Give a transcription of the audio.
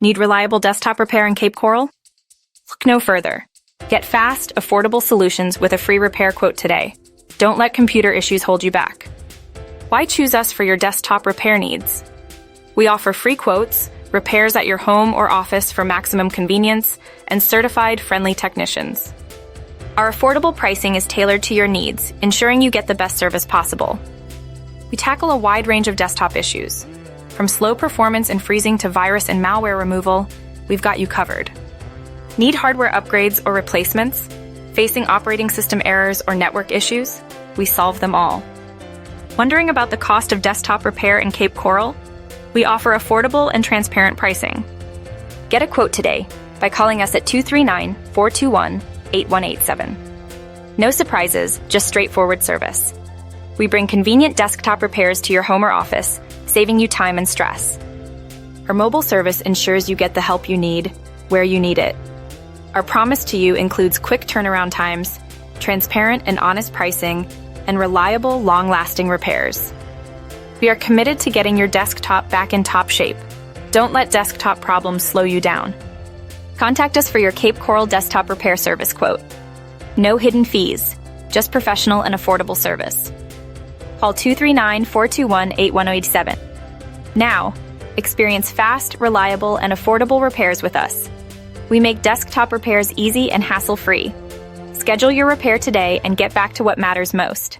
Need reliable desktop repair in Cape Coral? Look no further. Get fast, affordable solutions with a free repair quote today. Don't let computer issues hold you back. Why choose us for your desktop repair needs? We offer free quotes, repairs at your home or office for maximum convenience, and certified friendly technicians. Our affordable pricing is tailored to your needs, ensuring you get the best service possible. We tackle a wide range of desktop issues. From slow performance and freezing to virus and malware removal, we've got you covered. Need hardware upgrades or replacements? Facing operating system errors or network issues? We solve them all. Wondering about the cost of desktop repair in Cape Coral? We offer affordable and transparent pricing. Get a quote today by calling us at 239-421-8187. No surprises, just straightforward service. We bring convenient desktop repairs to your home or office, saving you time and stress. Our mobile service ensures you get the help you need, where you need it. Our promise to you includes quick turnaround times, transparent and honest pricing, and reliable, long-lasting repairs. We are committed to getting your desktop back in top shape. Don't let desktop problems slow you down. Contact us for your Cape Coral desktop repair service quote. No hidden fees, just professional and affordable service. Call 239-421-8187. Now, experience fast, reliable, and affordable repairs with us. We make desktop repairs easy and hassle-free. Schedule your repair today and get back to what matters most.